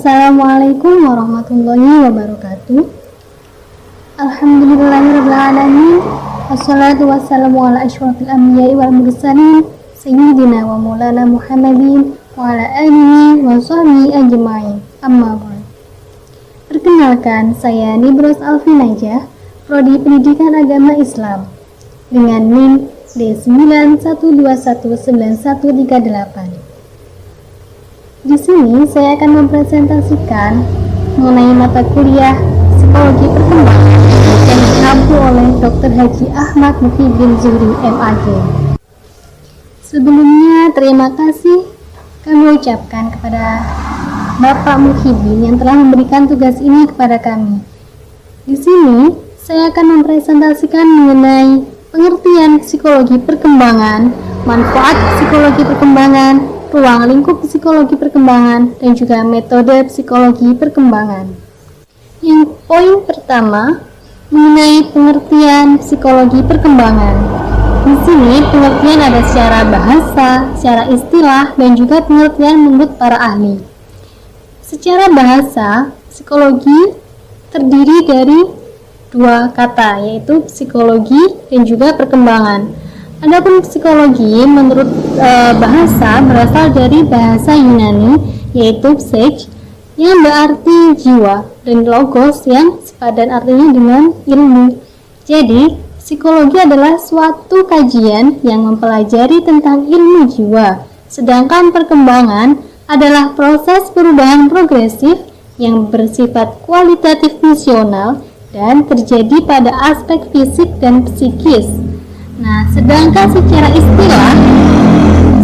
Assalamualaikum warahmatullahi wabarakatuh. Alhamdulillahirrahmanirrahim. Wassalatu wassalamu ala asyrafil anbiya'i wal mursalin Sayyidina wa maulana Muhammadin wa ala alihi wa sahbihi ajma'in. Amma ba'd. Perkenalkan, saya Nibros Alfinajah, Prodi Pendidikan Agama Islam dengan NIM D912191138. Di sini saya akan mempresentasikan mengenai mata kuliah Psikologi Perkembangan yang diampu oleh Dr. Haji Ahmad Muhyiddin Zuhri MAG. Sebelumnya, terima kasih kami ucapkan kepada Bapak Muhyiddin yang telah memberikan tugas ini kepada kami. Di sini, saya akan mempresentasikan mengenai pengertian psikologi perkembangan, manfaat psikologi perkembangan, ruang lingkup psikologi perkembangan, dan juga metode psikologi perkembangan. Yang poin pertama, mengenai pengertian psikologi perkembangan. Di sini pengertian ada secara bahasa, secara istilah, dan juga pengertian menurut para ahli. Secara bahasa, psikologi terdiri dari dua kata, yaitu psikologi dan juga perkembangan. Adapun psikologi menurut bahasa berasal dari bahasa Yunani, yaitu psyche, yang berarti jiwa, dan logos yang sepadan artinya dengan ilmu. Jadi, psikologi adalah suatu kajian yang mempelajari tentang ilmu jiwa, sedangkan perkembangan adalah proses perubahan progresif yang bersifat kualitatif fungsional dan terjadi pada aspek fisik dan psikis. Nah, sedangkan secara istilah,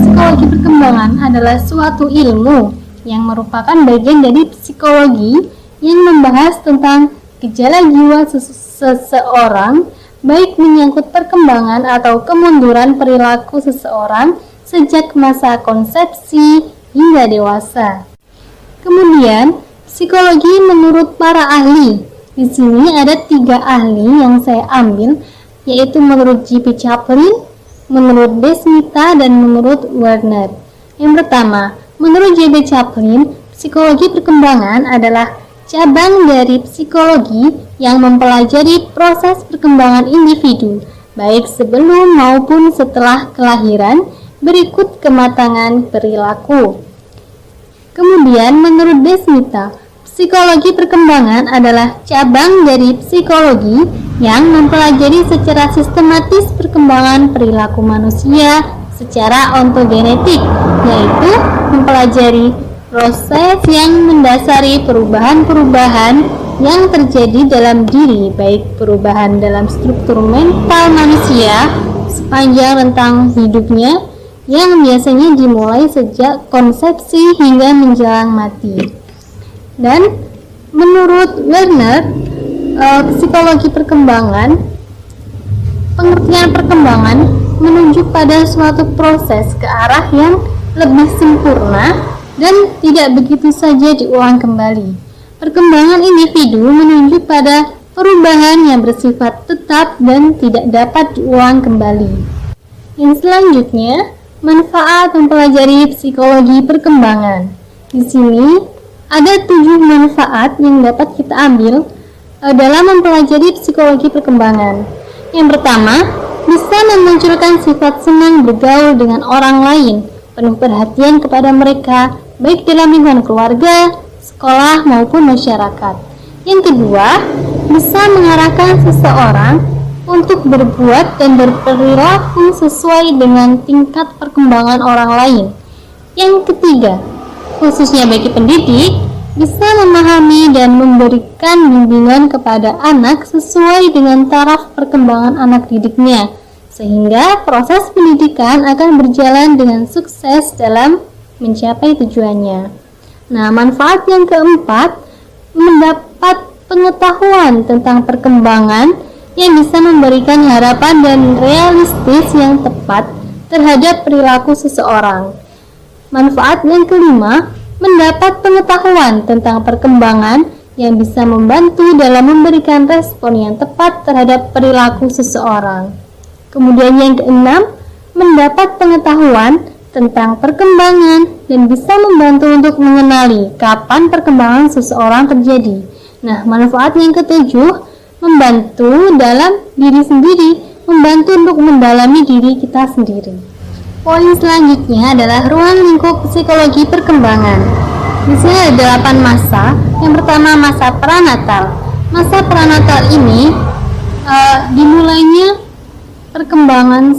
psikologi perkembangan adalah suatu ilmu yang merupakan bagian dari psikologi yang membahas tentang gejala jiwa seseorang, baik menyangkut perkembangan atau kemunduran perilaku seseorang sejak masa konsepsi hingga dewasa. Kemudian, psikologi menurut para ahli. Di sini ada 3 ahli yang saya ambil, yaitu menurut J.P. Chaplin, menurut Desmita, dan menurut Werner. Yang pertama, menurut J.P. Chaplin, psikologi perkembangan adalah cabang dari psikologi yang mempelajari proses perkembangan individu, baik sebelum maupun setelah kelahiran, berikut kematangan perilaku. Kemudian, menurut Desmita, psikologi perkembangan adalah cabang dari psikologi yang mempelajari secara sistematis perkembangan perilaku manusia secara ontogenetik, yaitu mempelajari proses yang mendasari perubahan-perubahan yang terjadi dalam diri, baik perubahan dalam struktur mental manusia sepanjang rentang hidupnya yang biasanya dimulai sejak konsepsi hingga menjelang mati. Dan menurut Werner, psikologi perkembangan, pengertian perkembangan menunjuk pada suatu proses ke arah yang lebih sempurna dan tidak begitu saja diulang kembali. Perkembangan individu menunjuk pada perubahan yang bersifat tetap dan tidak dapat diulang kembali. Yang selanjutnya, manfaat mempelajari psikologi perkembangan. Di sini ada 7 manfaat yang dapat kita ambil dalam mempelajari psikologi perkembangan. Yang pertama, bisa memunculkan sifat senang bergaul dengan orang lain, penuh perhatian kepada mereka, baik dalam lingkungan keluarga, sekolah, maupun masyarakat. Yang kedua, bisa mengarahkan seseorang untuk berbuat dan berperilaku sesuai dengan tingkat perkembangan orang lain. Yang ketiga, khususnya bagi pendidik, bisa memahami dan memberikan bimbingan kepada anak sesuai dengan taraf perkembangan anak didiknya, sehingga proses pendidikan akan berjalan dengan sukses dalam mencapai tujuannya. Nah, manfaat yang keempat, mendapat pengetahuan tentang perkembangan yang bisa memberikan harapan dan realistis yang tepat terhadap perilaku seseorang. Manfaat yang kelima, mendapat pengetahuan tentang perkembangan yang bisa membantu dalam memberikan respon yang tepat terhadap perilaku seseorang. Kemudian yang keenam, mendapat pengetahuan tentang perkembangan dan bisa membantu untuk mengenali kapan perkembangan seseorang terjadi. Nah, manfaat yang ketujuh, membantu dalam diri sendiri, membantu untuk mendalami diri kita sendiri. Poin selanjutnya adalah ruang lingkup psikologi perkembangan. Di sini ada 8 masa. Yang pertama, masa pranatal. Masa pranatal ini dimulainya perkembangan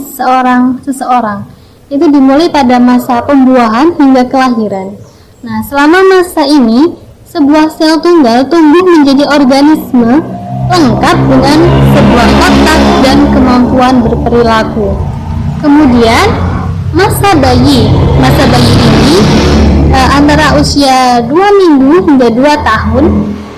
seseorang. Itu dimulai pada masa pembuahan hingga kelahiran. Nah, selama masa ini, sebuah sel tunggal tumbuh menjadi organisme lengkap dengan sebuah otak dan kemampuan berperilaku. Kemudian, masa bayi. Masa bayi ini antara usia 2 minggu hingga 2 tahun.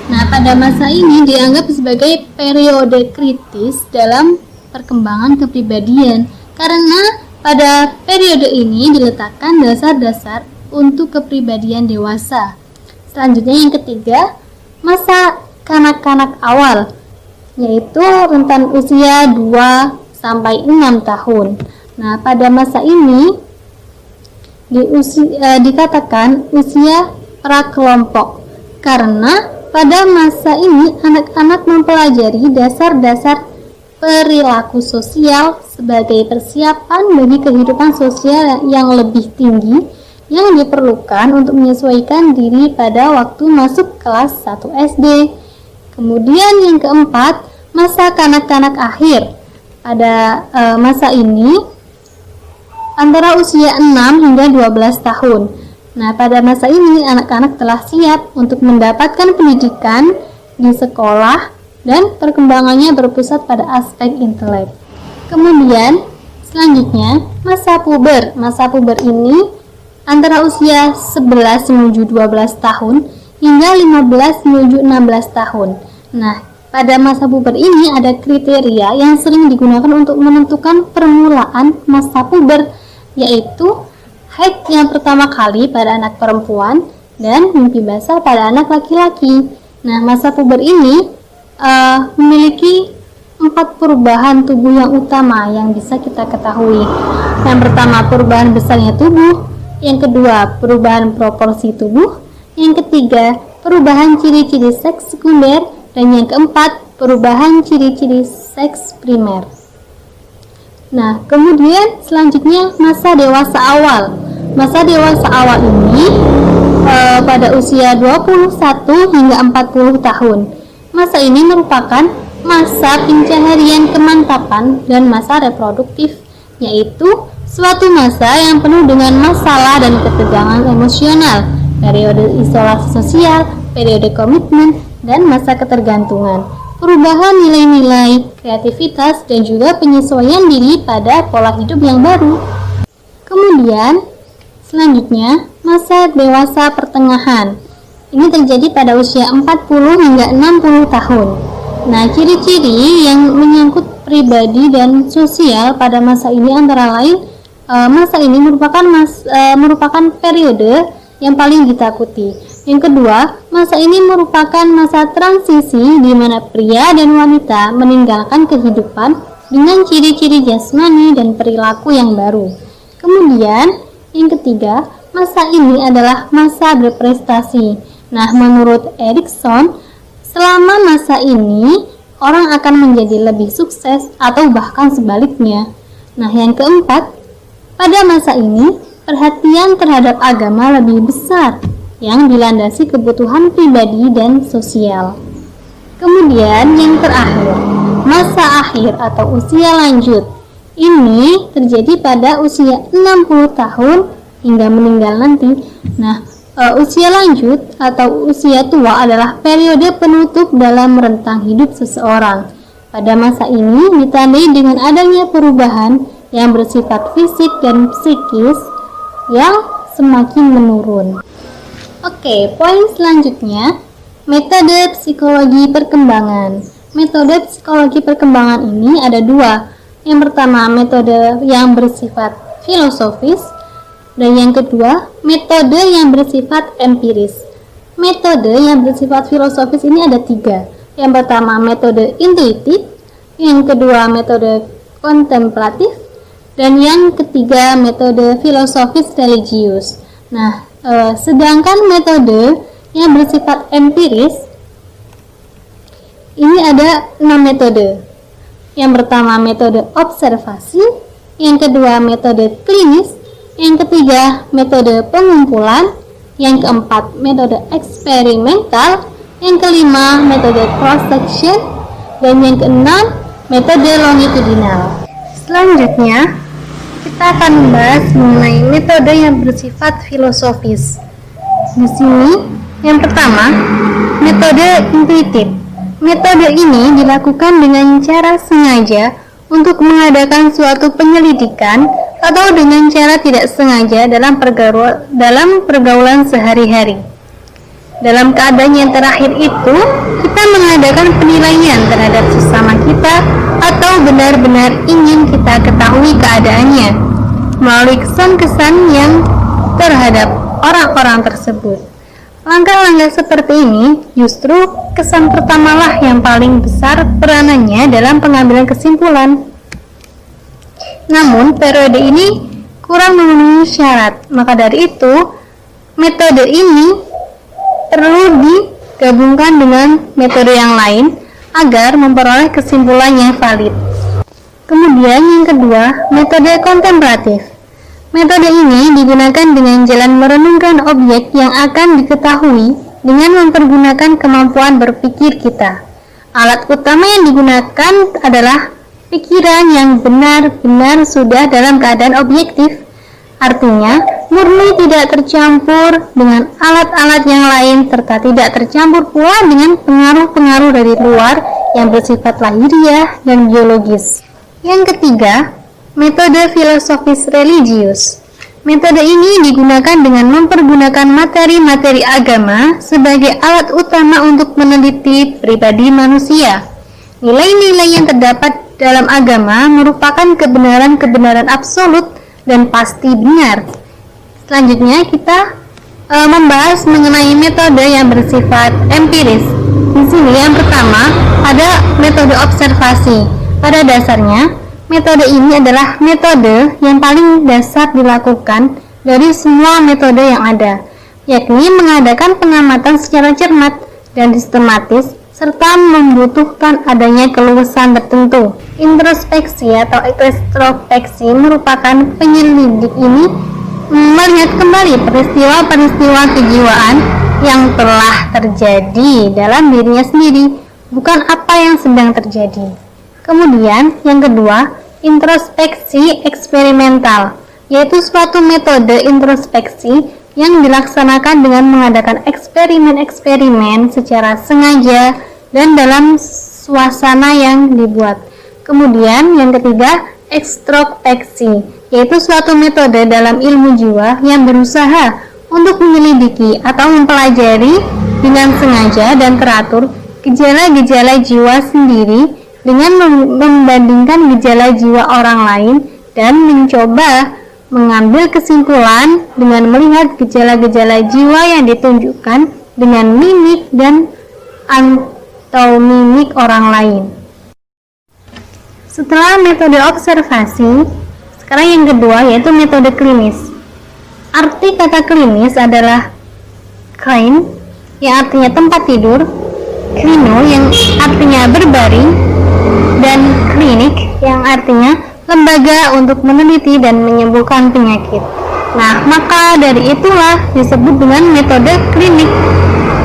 Nah, pada masa ini dianggap sebagai periode kritis dalam perkembangan kepribadian karena pada periode ini diletakkan dasar-dasar untuk kepribadian dewasa. Selanjutnya yang ketiga, masa kanak-kanak awal, yaitu rentan usia 2 sampai 6 tahun. Nah, pada masa ini dikatakan usia prakelompok karena pada masa ini anak-anak mempelajari dasar-dasar perilaku sosial sebagai persiapan bagi kehidupan sosial yang lebih tinggi yang diperlukan untuk menyesuaikan diri pada waktu masuk kelas 1 SD. Kemudian yang keempat, masa kanak-kanak akhir. Pada masa ini antara usia 6 hingga 12 tahun. Nah, pada masa ini anak-anak telah siap untuk mendapatkan pendidikan di sekolah dan perkembangannya berpusat pada aspek intelek. Kemudian selanjutnya masa puber. Masa puber ini antara usia 11 menuju 12 tahun hingga 15 menuju 16 tahun. Nah, pada masa puber ini ada kriteria yang sering digunakan untuk menentukan permulaan masa puber, yaitu haid yang pertama kali pada anak perempuan dan mimpi basah pada anak laki-laki. Nah, masa puber ini memiliki 4 perubahan tubuh yang utama yang bisa kita ketahui. Yang pertama, perubahan besarnya tubuh. Yang kedua, perubahan proporsi tubuh. Yang ketiga, perubahan ciri-ciri seks sekunder. Dan yang keempat, perubahan ciri-ciri seks primer. Nah, kemudian selanjutnya masa dewasa awal. Masa dewasa awal ini pada usia 21 hingga 40 tahun. Masa ini merupakan masa pencaharian kemantapan dan masa reproduktif, yaitu suatu masa yang penuh dengan masalah dan ketegangan emosional, periode isolasi sosial, periode komitmen, dan masa ketergantungan, perubahan nilai-nilai, kreativitas, dan juga penyesuaian diri pada pola hidup yang baru. Kemudian, selanjutnya, masa dewasa pertengahan. Ini terjadi pada usia 40 hingga 60 tahun. Nah, ciri-ciri yang menyangkut pribadi dan sosial pada masa ini antara lain, masa ini merupakan periode yang paling ditakuti. Yang kedua, masa ini merupakan masa transisi di mana pria dan wanita meninggalkan kehidupan dengan ciri-ciri jasmani dan perilaku yang baru. Kemudian, yang ketiga, masa ini adalah masa berprestasi. Nah, menurut Erikson, selama masa ini orang akan menjadi lebih sukses atau bahkan sebaliknya. Nah, yang keempat, pada masa ini perhatian terhadap agama lebih besar yang dilandasi kebutuhan pribadi dan sosial. Kemudian yang terakhir, masa akhir atau usia lanjut. Ini terjadi pada usia 60 tahun hingga meninggal nanti. Nah, usia lanjut atau usia tua adalah periode penutup dalam rentang hidup seseorang. Pada masa ini ditandai dengan adanya perubahan yang bersifat fisik dan psikis yang semakin menurun. Oke, poin selanjutnya, metode psikologi perkembangan. Metode psikologi perkembangan ini ada 2. Yang pertama, metode yang bersifat filosofis, dan yang kedua, metode yang bersifat empiris. Metode yang bersifat filosofis ini ada 3. Yang pertama, metode intuitif. Yang kedua, metode kontemplatif. dan yang ketiga metode filosofis religius. Nah, sedangkan metode yang bersifat empiris ini ada 6 metode. Yang pertama metode observasi, yang kedua metode klinis, yang ketiga metode pengumpulan, yang keempat metode eksperimental, yang kelima metode cross section, dan yang keenam metode longitudinal. Selanjutnya kita akan membahas mengenai metode yang bersifat filosofis. Di sini yang pertama metode intuitif. Metode ini dilakukan dengan cara sengaja untuk mengadakan suatu penyelidikan atau dengan cara tidak sengaja dalam pergaulan sehari-hari. Dalam keadaan yang terakhir itu, kita mengadakan penilaian terhadap sesama kita atau benar-benar ingin kita ketahui keadaannya melalui kesan-kesan yang terhadap orang-orang tersebut. Langkah-langkah seperti ini justru kesan pertamalah yang paling besar peranannya dalam pengambilan kesimpulan. Namun periode ini kurang memenuhi syarat, maka dari itu metode ini perlu digabungkan dengan metode yang lain agar memperoleh kesimpulan yang valid. Kemudian yang kedua, metode kontemplatif. Metode ini digunakan dengan jalan merenungkan objek yang akan diketahui dengan mempergunakan kemampuan berpikir kita. Alat utama yang digunakan adalah pikiran yang benar-benar sudah dalam keadaan objektif. Artinya, murni tidak tercampur dengan alat-alat yang lain serta tidak tercampur pula dengan pengaruh-pengaruh dari luar yang bersifat lahiriah dan biologis. Yang ketiga, metode filosofis religius. Metode ini digunakan dengan mempergunakan materi-materi agama sebagai alat utama untuk meneliti pribadi manusia. Nilai-nilai yang terdapat dalam agama merupakan kebenaran-kebenaran absolut dan pasti benar. Selanjutnya kita membahas mengenai metode yang bersifat empiris. Di sini yang pertama ada metode observasi. Pada dasarnya metode ini adalah metode yang paling dasar dilakukan dari semua metode yang ada, yakni mengadakan pengamatan secara cermat dan sistematis serta membutuhkan adanya keluasan tertentu. Introspeksi atau ekstrospeksi merupakan penyelidik ini melihat kembali peristiwa-peristiwa kejiwaan yang telah terjadi dalam dirinya sendiri, bukan apa yang sedang terjadi. Kemudian yang kedua, introspeksi eksperimental, yaitu suatu metode introspeksi yang dilaksanakan dengan mengadakan eksperimen-eksperimen secara sengaja dan dalam suasana yang dibuat. Kemudian yang ketiga, ekstrospeksi, yaitu suatu metode dalam ilmu jiwa yang berusaha untuk menyelidiki atau mempelajari dengan sengaja dan teratur gejala-gejala jiwa sendiri dengan membandingkan gejala jiwa orang lain dan mencoba mengambil kesimpulan dengan melihat gejala-gejala jiwa yang ditunjukkan dengan mimik dan atau mimik orang lain. Setelah metode observasi, sekarang yang kedua yaitu metode klinis. Arti kata klinis adalah klein yang artinya tempat tidur, klino yang artinya berbaring, dan klinik yang artinya lembaga untuk meneliti dan menyembuhkan penyakit. Nah, maka dari itulah disebut dengan metode klinik,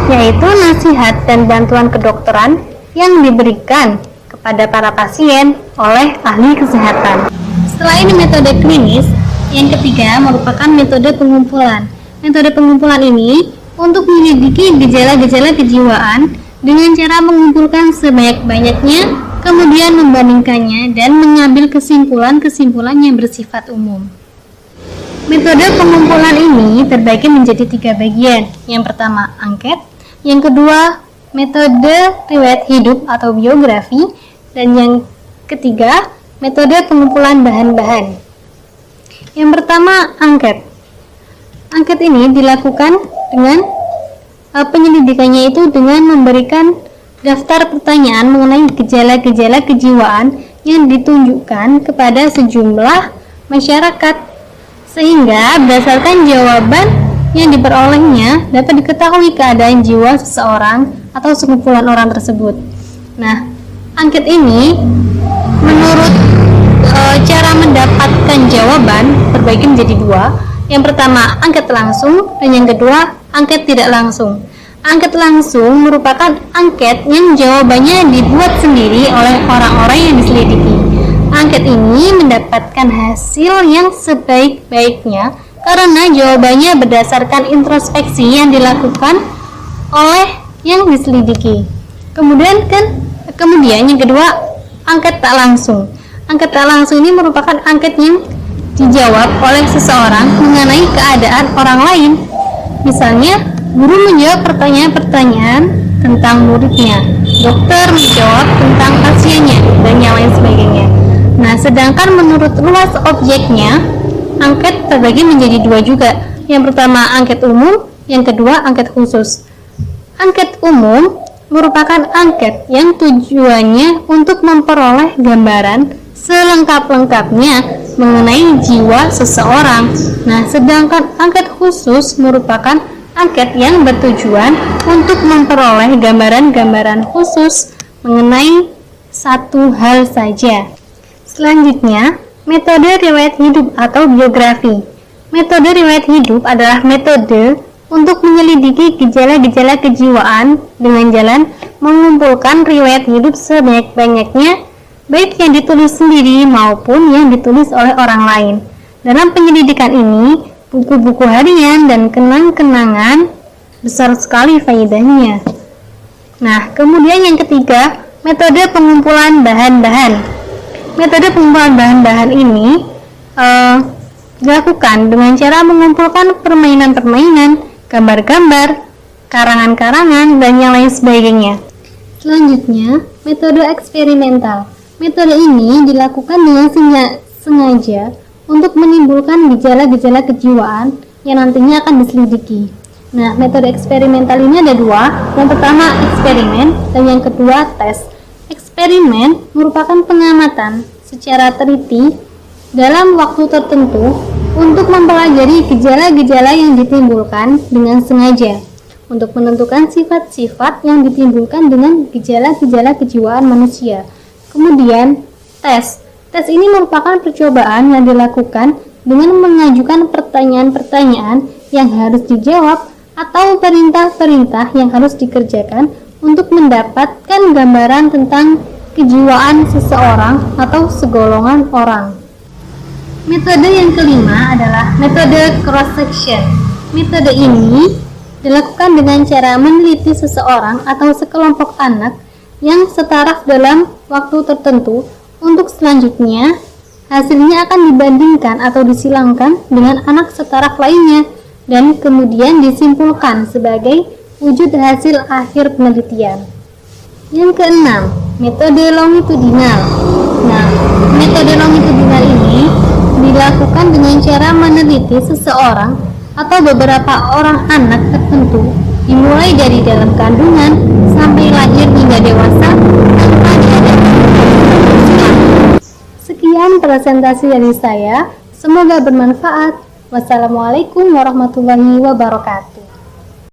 yaitu nasihat dan bantuan kedokteran yang diberikan kepada para pasien oleh ahli kesehatan. Selain metode klinis, yang ketiga merupakan metode pengumpulan. Metode pengumpulan ini untuk menyelidiki gejala-gejala kejiwaan dengan cara mengumpulkan sebanyak-banyaknya, kemudian membandingkannya dan mengambil kesimpulan-kesimpulan yang bersifat umum. Metode pengumpulan ini terbagi menjadi 3 bagian. Yang pertama, angket. Yang kedua, metode riwayat hidup atau biografi. Dan yang ketiga, metode pengumpulan bahan-bahan. Yang pertama, angket. Angket ini dilakukan dengan penyelidikannya itu dengan memberikan daftar pertanyaan mengenai gejala-gejala kejiwaan yang ditunjukkan kepada sejumlah masyarakat, sehingga berdasarkan jawaban yang diperolehnya dapat diketahui keadaan jiwa seseorang atau sekumpulan orang tersebut. Nah, angket ini menurut cara mendapatkan jawaban terbagi menjadi dua. Yang pertama, angket langsung, dan yang kedua, angket tidak langsung. Angket langsung merupakan angket yang jawabannya dibuat sendiri oleh orang-orang yang diselidiki. Angket ini mendapatkan hasil yang sebaik-baiknya karena jawabannya berdasarkan introspeksi yang dilakukan oleh yang diselidiki. Kemudian yang kedua, angket tak langsung. Angket tak langsung ini merupakan angket yang dijawab oleh seseorang mengenai keadaan orang lain. Misalnya, guru menjawab pertanyaan-pertanyaan tentang muridnya, dokter menjawab tentang pasiennya, dan yang lain sebagainya. Nah, sedangkan menurut luas objeknya, angket terbagi menjadi dua juga. Yang pertama, angket umum, yang kedua, angket khusus. Angket umum merupakan angket yang tujuannya untuk memperoleh gambaran selengkap-lengkapnya mengenai jiwa seseorang. Nah, sedangkan angket khusus merupakan angket yang bertujuan untuk memperoleh gambaran-gambaran khusus mengenai satu hal saja. Selanjutnya, metode riwayat hidup atau biografi. Metode riwayat hidup adalah metode untuk menyelidiki gejala-gejala kejiwaan dengan jalan mengumpulkan riwayat hidup sebanyak-banyaknya, baik yang ditulis sendiri maupun yang ditulis oleh orang lain. Dalam penyelidikan ini, buku-buku harian dan kenang-kenangan besar sekali faedahnya. Nah, kemudian yang ketiga, metode pengumpulan bahan-bahan. Metode pengumpulan bahan-bahan ini dilakukan dengan cara mengumpulkan permainan-permainan, gambar-gambar, karangan-karangan, dan yang lain sebagainya. Selanjutnya, metode eksperimental. Metode ini dilakukan dengan sengaja untuk menimbulkan gejala-gejala kejiwaan yang nantinya akan diselidiki. Nah, metode eksperimental ini ada dua. Yang pertama, eksperimen, dan yang kedua, tes. Eksperimen merupakan pengamatan secara teliti dalam waktu tertentu untuk mempelajari gejala-gejala yang ditimbulkan dengan sengaja untuk menentukan sifat-sifat yang ditimbulkan dengan gejala-gejala kejiwaan manusia. Kemudian, tes. Tes ini merupakan percobaan yang dilakukan dengan mengajukan pertanyaan-pertanyaan yang harus dijawab atau perintah-perintah yang harus dikerjakan untuk mendapatkan gambaran tentang kejiwaan seseorang atau segolongan orang. Metode yang kelima adalah metode cross-section. Metode ini dilakukan dengan cara meneliti seseorang atau sekelompok anak yang setaraf dalam waktu tertentu. Untuk selanjutnya, hasilnya akan dibandingkan atau disilangkan dengan anak setaraf lainnya dan kemudian disimpulkan sebagai wujud hasil akhir penelitian. Yang keenam, metode longitudinal. Nah, metode longitudinal ini dilakukan dengan cara meneliti seseorang atau beberapa orang anak tertentu dimulai dari dalam kandungan sampai lahir hingga dewasa tanpa diadakan. Sekian presentasi dari saya, semoga bermanfaat. Wassalamualaikum warahmatullahi wabarakatuh.